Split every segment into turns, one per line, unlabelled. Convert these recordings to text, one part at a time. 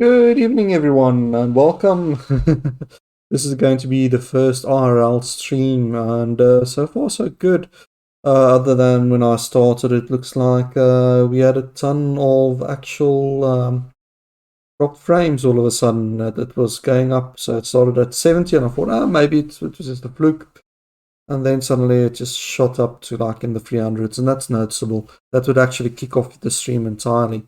Good evening, everyone, and welcome. This is going to be the first IRL stream, and so far so good. Other than when I started, it looks like we had a ton of actual dropped frames all of a sudden. It was going up, so it started at 70, and I thought, maybe it was just a fluke. And then suddenly it just shot up to like in the 300s, and that's noticeable. That would actually kick off the stream entirely.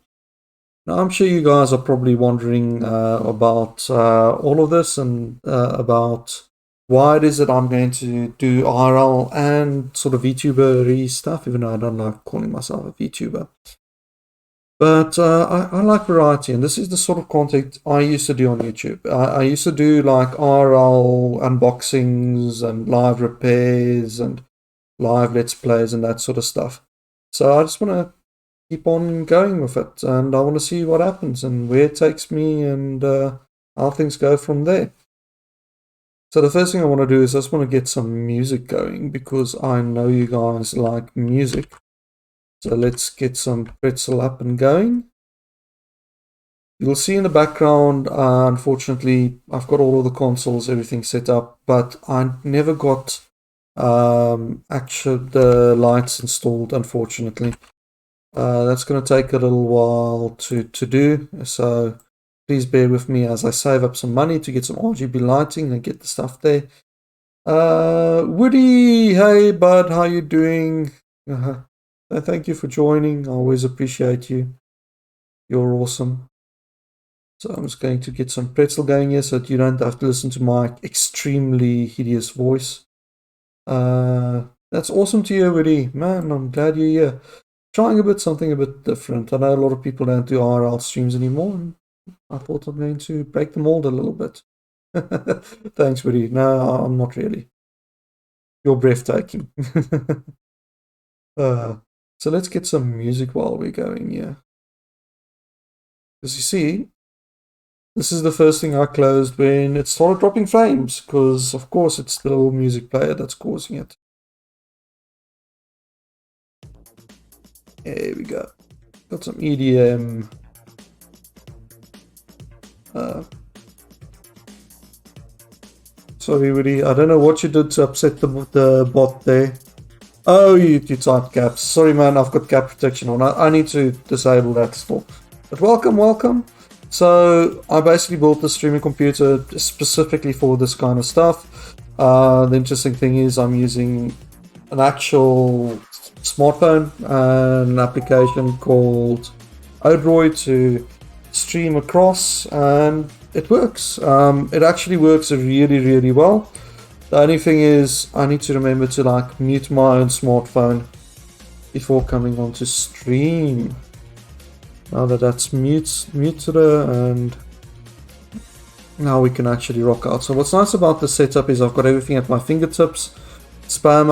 Now, I'm sure you guys are probably wondering about all of this and about why it is that I'm going to do IRL and sort of VTuber-y stuff, even though I don't like calling myself a VTuber. But I like variety, and this is the sort of content I used to do on YouTube. I used to do like IRL unboxings and live repairs and live let's plays and that sort of stuff. So I just want to keep on going with it, and I want to see what happens and where it takes me and how things go from there. So the first thing I want to do is I just want to get some music going because I know you guys like music. So let's get some pretzel up and going. You'll see in the background, unfortunately, I've got all of the consoles, everything set up, but I never got actually the lights installed, unfortunately. That's going to take a little while to do, so please bear with me as I save up some money to get some RGB lighting and get the stuff there. Woody, hey bud, how you doing? Thank you for joining. I always appreciate you. You're awesome. So I'm just going to get some pretzel going here so that you don't have to listen to my extremely hideous voice. That's awesome to hear, Woody. Man, I'm glad you're here. Trying something a bit different. I know a lot of people don't do IRL streams anymore, and I thought I'm going to break the mold a little bit. Thanks, Woody. No, I'm not really. You're breathtaking. So let's get some music while we're going here. As you see, this is the first thing I closed when it started dropping frames, because of course it's the little music player that's causing it. There we go. Got some EDM. Sorry, Woody. I don't know what you did to upset the bot there. Oh, you typed caps. Sorry, man. I've got cap protection on. I need to disable that still. But welcome. So I basically built the streaming computer specifically for this kind of stuff. The interesting thing is I'm using an actual smartphone and an application called Odroid to stream across, and it works. It actually works really well. The only thing is I need to remember to like mute my own smartphone before coming on to stream. Now that that's muted, and now we can actually rock out. So what's nice about the setup is I've got everything at my fingertips. Spam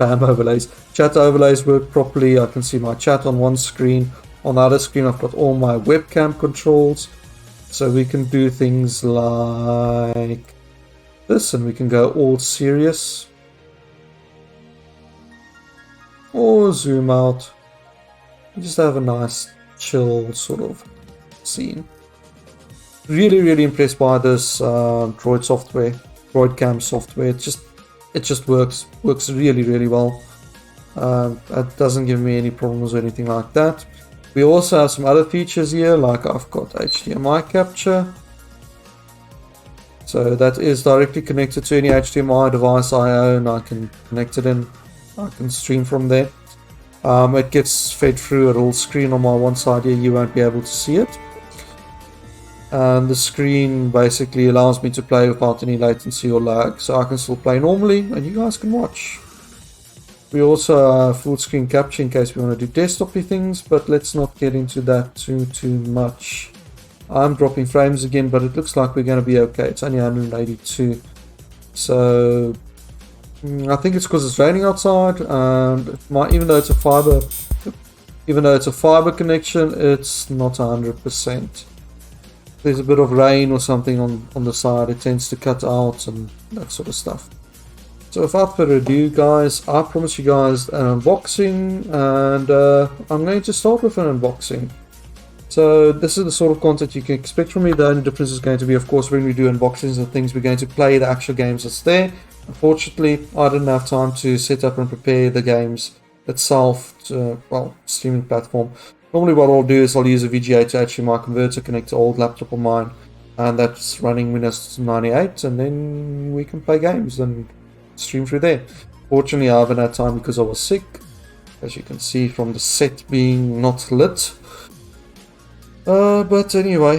overlays, chat overlays work properly. I can see my chat on one screen. On the other screen I've got all my webcam controls, so we can do things like this, and we can go all serious or zoom out and just have a nice chill sort of scene. Really impressed by this Droid software, Droidcam software. It just works really well. It doesn't give me any problems or anything like that. We also have some other features here, like I've got HDMI capture. So that is directly connected to any HDMI device I own. I can connect it in. I can stream from there. It gets fed through a little screen on my one side here. You won't be able to see it. And the screen basically allows me to play without any latency or lag, so I can still play normally and you guys can watch. We also have full screen capture in case we want to do desktop-y things, but let's not get into that too much. I'm dropping frames again, but it looks like we're going to be okay. It's only 182, so I think it's because it's raining outside, and even though it's a fiber connection, it's not 100%. There's a bit of rain or something on the side, it tends to cut out and that sort of stuff. So without further ado, guys, I promise you guys an unboxing, and I'm going to start with an unboxing. So this is the sort of content you can expect from me. The only difference is going to be, of course, when we do unboxings and things, we're going to play the actual games that's there. Unfortunately, I didn't have time to set up and prepare the games itself to, well, streaming platform. Normally what I'll do is I'll use a VGA to HDMI converter, connect to old laptop of mine, and that's running Windows 98, and then we can play games and stream through there. Fortunately, I haven't had time because I was sick, as you can see from the set being not lit. But anyway,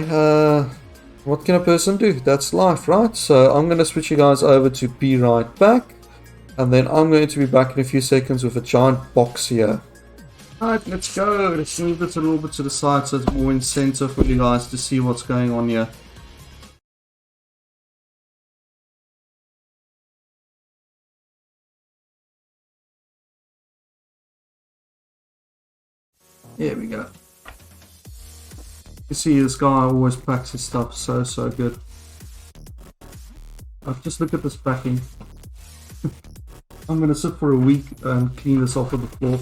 what can a person do? That's life, right? So I'm going to switch you guys over to be right back. And then I'm going to be back in a few seconds with a giant box here. Alright, let's go. Let's move it a little bit to the side so it's more in center for you guys to see what's going on here. Here we go. You see this guy always packs his stuff so good. Just look at this packing. I'm gonna sit for a week and clean this off of the floor.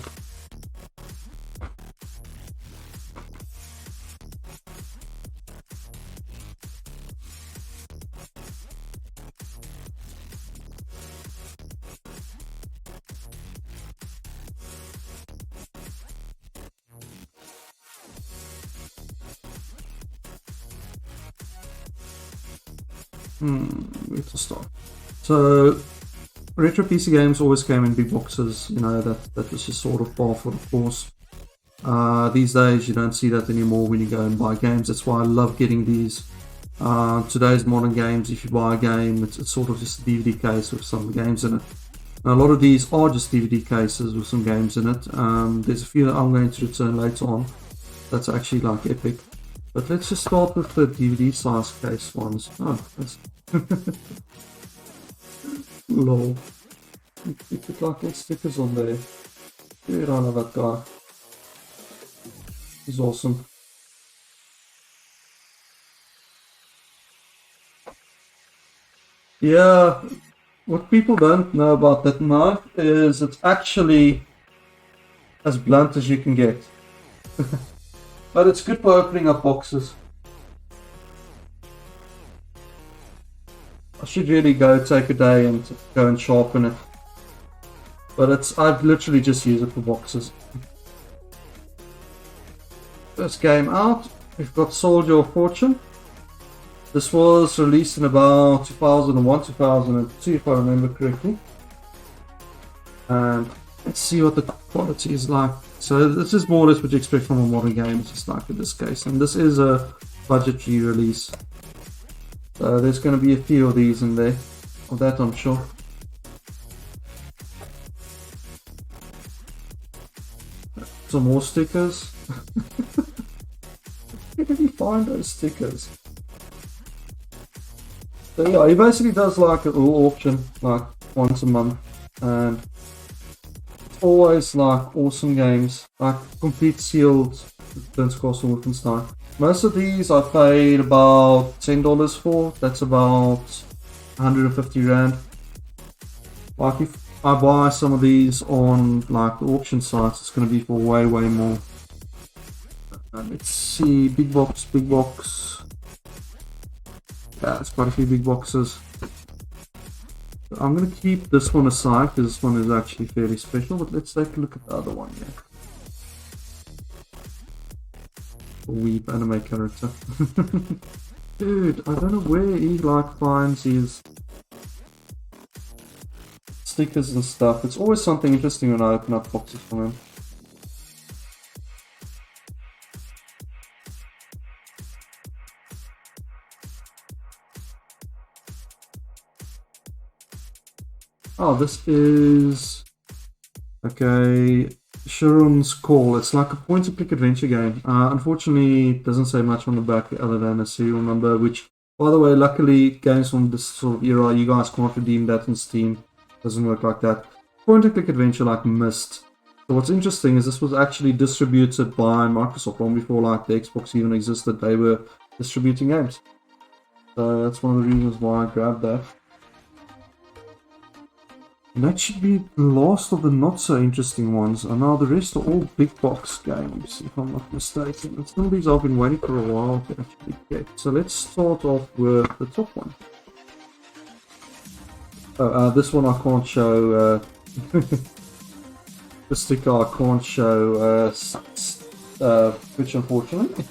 Where to start? So, retro PC games always came in big boxes, you know, that was just sort of par for the course. These days you don't see that anymore when you go and buy games. That's why I love getting these. Today's modern games, if you buy a game, it's sort of just a DVD case with some games in it. Now, a lot of these are just DVD cases with some games in it. There's a few that I'm going to return later on. That's actually like epic. But let's just start with the DVD size case ones. Oh, that's lol. You put like little stickers on there. Get on that guy. He's awesome. Yeah, what people don't know about that knife is it's actually as blunt as you can get. But it's good for opening up boxes. I should really go take a day and go and sharpen it. But I've literally just used it for boxes. First game out, we've got Soldier of Fortune. This was released in about 2001, 2002 if I remember correctly. And let's see what the quality is like. So this is more or less what you expect from a modern game, just like in this case. And this is a budgetary release. So there's going to be a few of these in there. Of that I'm sure. Some more stickers. Where did he find those stickers? So yeah, he basically does like a little auction like once a month. And always like awesome games, like complete sealed Prince Castle Wolfenstein. Most of these I paid about $10 for. That's about 150 Rand. Like if I buy some of these on like the auction sites, it's going to be for way more. Let's see, big box. Yeah, it's quite a few big boxes. I'm going to keep this one aside because this one is actually fairly special, but let's take a look at the other one here. A weeb anime character. Dude, I don't know where he like finds his stickers and stuff. It's always something interesting when I open up boxes from him. Oh, this is okay. Sharon's Call. It's like a point-and-click adventure game. Unfortunately, it doesn't say much on the back other than a serial number. Which, by the way, luckily, games from this sort of era, you guys can't redeem that in Steam. Doesn't work like that. Point-and-click adventure like Myst. So what's interesting is this was actually distributed by Microsoft long before like the Xbox even existed. They were distributing games. So that's one of the reasons why I grabbed that. And that should be the last of the not so interesting ones. And now the rest are all big box games, if I'm not mistaken. And some of these I've been waiting for a while to actually get. So let's start off with the top one. This one I can't show. The sticker I can't show, which unfortunately.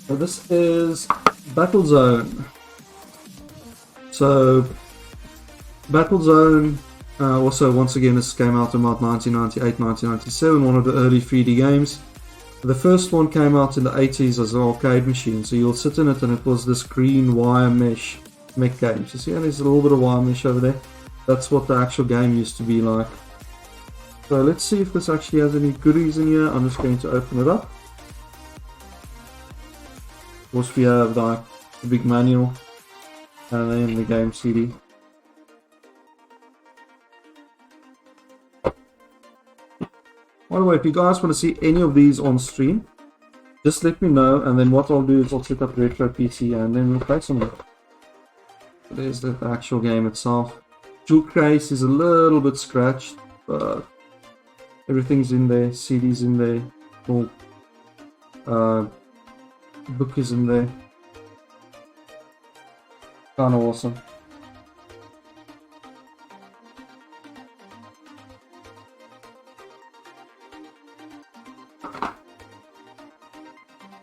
So this is Battlezone. So Battlezone, also once again this came out in about 1998, 1997, one of the early 3D games. The first one came out in the 80s as an arcade machine, so you'll sit in it and it was this green wire mesh mech game. So see, there's a little bit of wire mesh over there. That's what the actual game used to be like. So let's see if this actually has any goodies in here. I'm just going to open it up. Of course we have like the big manual and then the game CD. By the way, if you guys want to see any of these on stream, just let me know, and then what I'll do is I'll set up Retro PC and then we'll play some of it. There's the actual game itself. Jewel case is a little bit scratched, but everything's in there. CD's in there. Cool. Book is in there. Kinda awesome.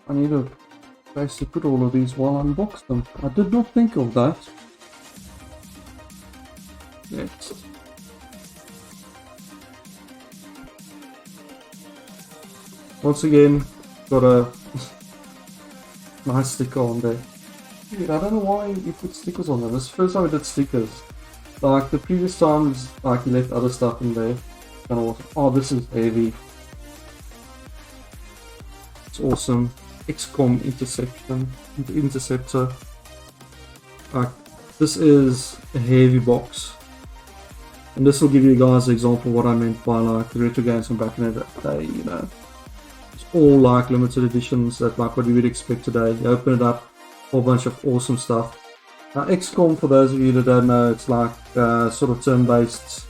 I need a place to put all of these while I unbox them. I did not think of that. Next. Once again, got a nice sticker on there. Dude, I don't know why you put stickers on there. This is the first time I did stickers. Like the previous times, like you left other stuff in there. Kind of awesome. Oh, this is heavy. It's awesome. XCOM interceptor. This is a heavy box, and this will give you guys an example of what I meant by like the retro games from back in the day. You know, it's all like limited editions that like what you would expect today. You open it up, a whole bunch of awesome stuff. Now XCOM, for those of you that don't know, it's like sort of turn-based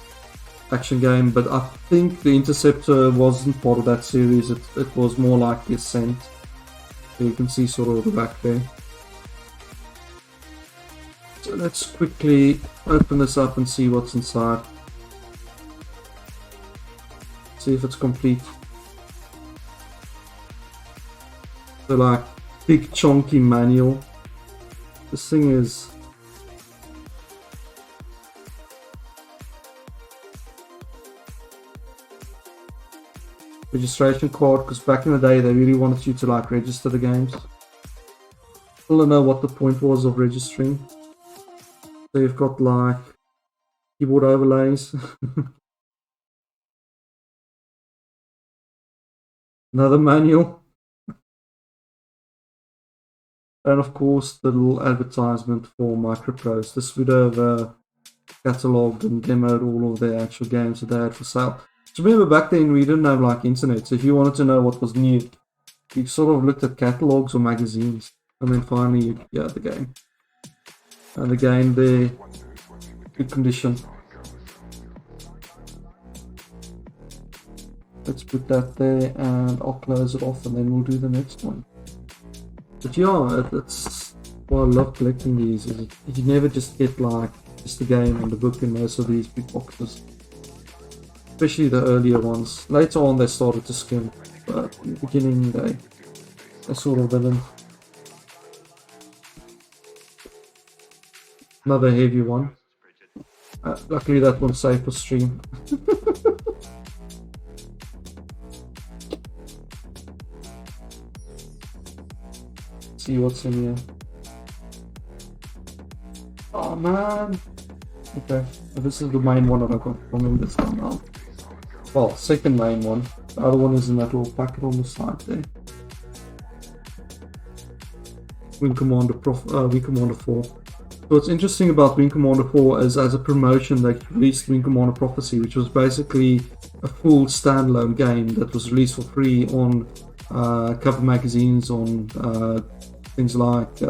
action game, but I think the Interceptor wasn't part of that series. It was more like the Ascent. So you can see sort of the back there. So let's quickly open this up and see what's inside. See if it's complete. So like big chunky manual. This thing is registration card, because back in the day they really wanted you to like register the games. I don't know what the point was of registering. So you've got like keyboard overlays. Another manual. And of course the little advertisement for Microprose. This would have catalogued and demoed all of their actual games that they had for sale. So remember back then we didn't have like internet, so if you wanted to know what was new, you sort of looked at catalogs or magazines, and then finally you had the game. And the game there, good condition. Let's put that there and I'll close it off and then we'll do the next one. But yeah, that's why I love collecting these, is you never just get like just the game and the book in most of these big boxes. Especially the earlier ones. Later on they started to skim, but in the beginning they sort of didn't. Another heavy one. Luckily that one's safe for stream. See what's in here. Oh man. Okay, so this is the main one that I got from him this time now. Well, second main one. The other one is in that little packet on the side there. Wing Commander 4. So what's interesting about Wing Commander 4 is, as a promotion, they released Wing Commander Prophecy, which was basically a full standalone game that was released for free on cover magazines, on things like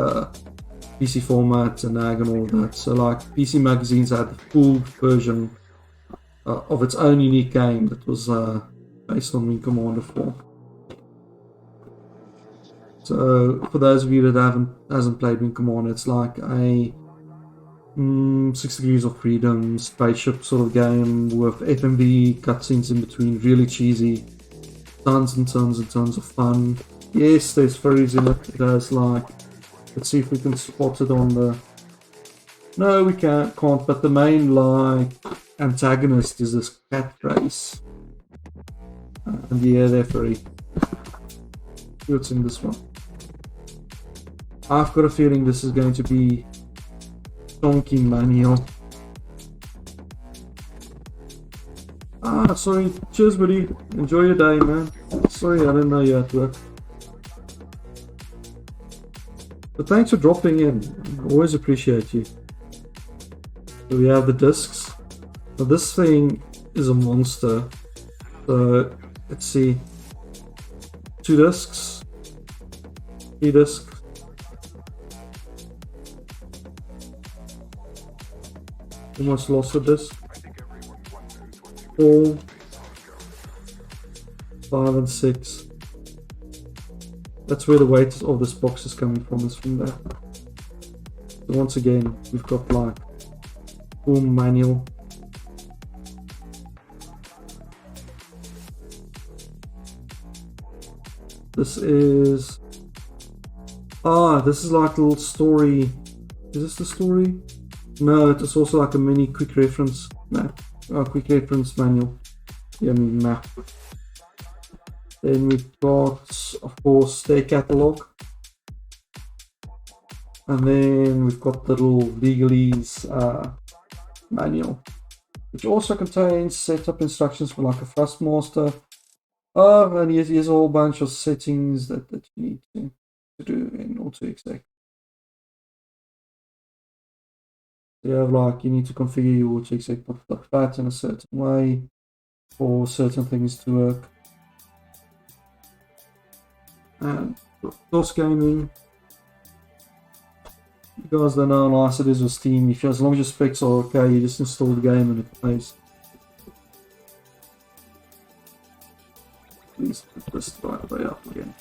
PC format and AG and all that. So like PC Magazines had the full version of its own unique game that was based on Wing Commander 4. So for those of you that hasn't played Wing Commander, it's like a 6 Degrees of Freedom spaceship sort of game with FMV cutscenes in between, really cheesy, tons and tons and tons of fun. Yes, there's furries in it. It has like, let's see if we can spot it on the. No, we can't. But the main like antagonist is this cat race, and yeah, they're furry. See what's in this one. I've got a feeling this is going to be Donkey Manual. Sorry. Cheers, buddy. Enjoy your day, man. Sorry, I didn't know you had work. But thanks for dropping in. Always appreciate you. So we have the discs. Now this thing is a monster. So let's see. 2 discs. 3 discs. Almost lost a disc. 4, 5 and 6. That's where the weight of this box is coming from, is from there. So once again, we've got like full manual. This is this is like a little story. Is this the story? No, it's also like a mini quick reference map. Quick reference manual. Yeah, map. Then we've got, of course, their catalog. And then we've got the little legalese manual, which also contains setup instructions for like a Thrustmaster. And here's a whole bunch of settings that you need to do in AutoExec. You have like, you need to configure your AutoExec.bat in a certain way for certain things to work. And DOS gaming. You guys don't know how nice it is with Steam. If as long as your specs are okay, you just install the game and it plays. Please put this right way up again.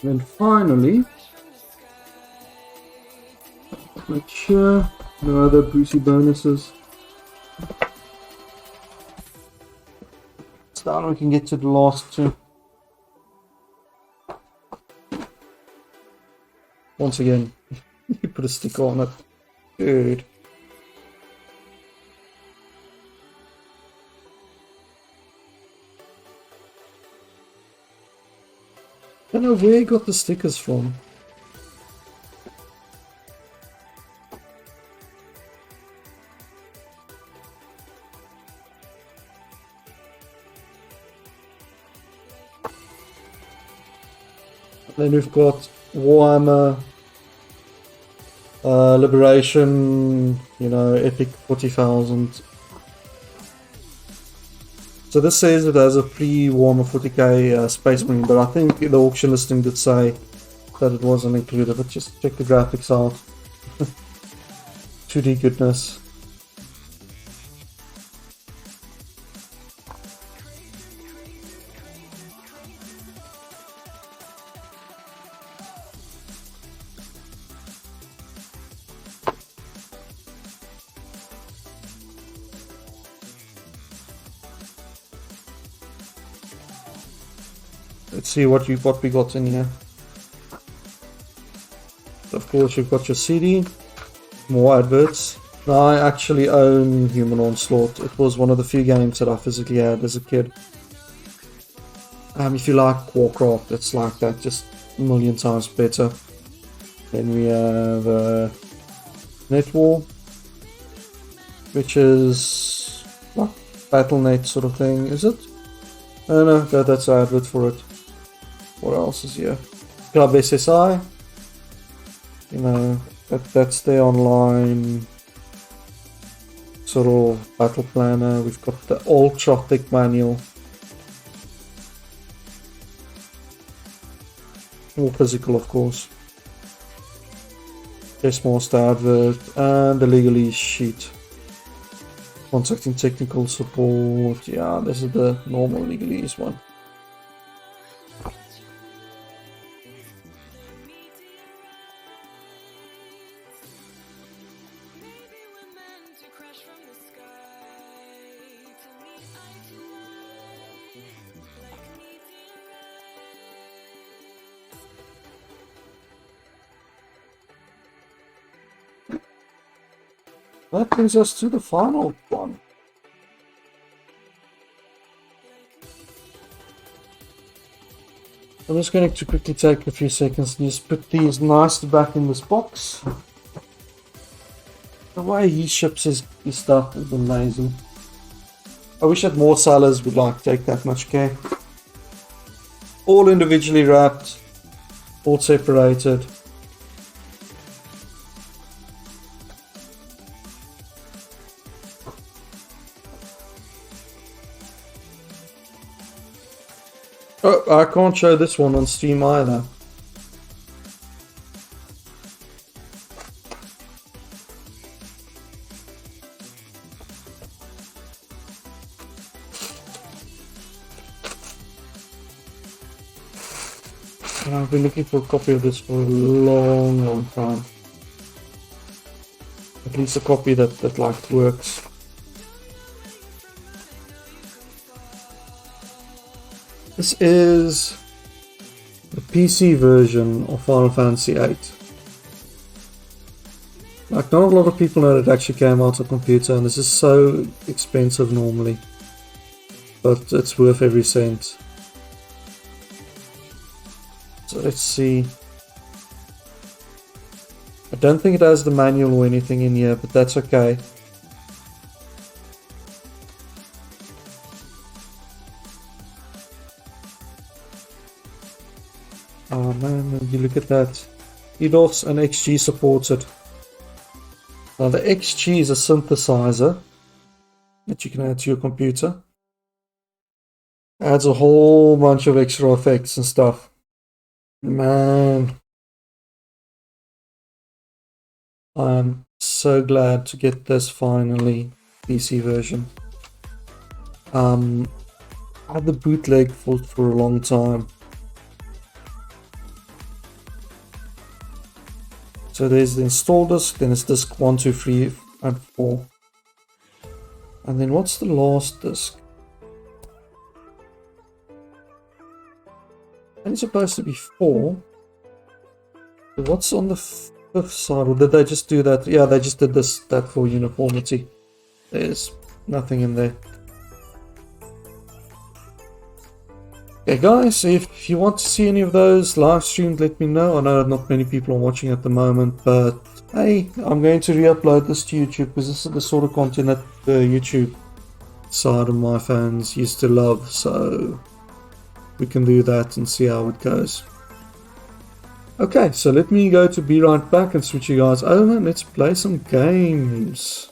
And then finally, make sure no other boosty bonuses. So now we can get to the last 2. Once again, you put a sticker on it. Good. I don't know where he got the stickers from. Then we've got Warhammer, Liberation, you know, Epic 40,000. So this says it has a pre-Warhammer 40k Space Marine, but I think the auction listing did say that it wasn't included. But just check the graphics out. 2D goodness. Let's see what we got in here. Of course, you've got your CD, more adverts. Now, I actually own Human Onslaught. It was one of the few games that I physically had as a kid. If you like Warcraft, it's like that, just a million times better. Then we have Net War, which is like Battle.net sort of thing, is it? Oh no, that's an advert for it. What else is here? Club SSI. You know, That's the online sort of battle planner. We've got the ultra thick manual. More physical, of course. Master advert and the legalese sheet. Contacting technical support. Yeah, this is the normal legalese one. That brings us to the final one. I'm just going to quickly take a few seconds and just put these nicely back in this box. The way he ships his stuff is amazing. I wish that more sellers would like take that much care. All individually wrapped, all separated. Oh, I can't show this one on Steam either. And I've been looking for a copy of this for a long, long time. At least a copy that like works. This is the PC version of Final Fantasy VIII. Like, not a lot of people know that it actually came out on computer, and this is so expensive normally. But it's worth every cent. So let's see. I don't think it has the manual or anything in here, but that's okay. Oh man, you look at that. EDOS and XG supported. Now the XG is a synthesizer that you can add to your computer. Adds a whole bunch of extra effects and stuff. Man. I'm so glad to get this finally PC version. I had the bootleg for a long time. So there's the install disk, then it's disk 1, 2, 3, and 4. And then what's the last disk? And it's supposed to be 4. But what's on the 5th side? Or did they just do that? Yeah, they just did that for uniformity. There's nothing in there. Okay guys, if you want to see any of those live streamed, let me know. I know not many people are watching at the moment, but hey, I'm going to re-upload this to YouTube because this is the sort of content that the YouTube side of my fans used to love, so we can do that and see how it goes. Okay, so let me go to be right back and switch you guys over and let's play some games.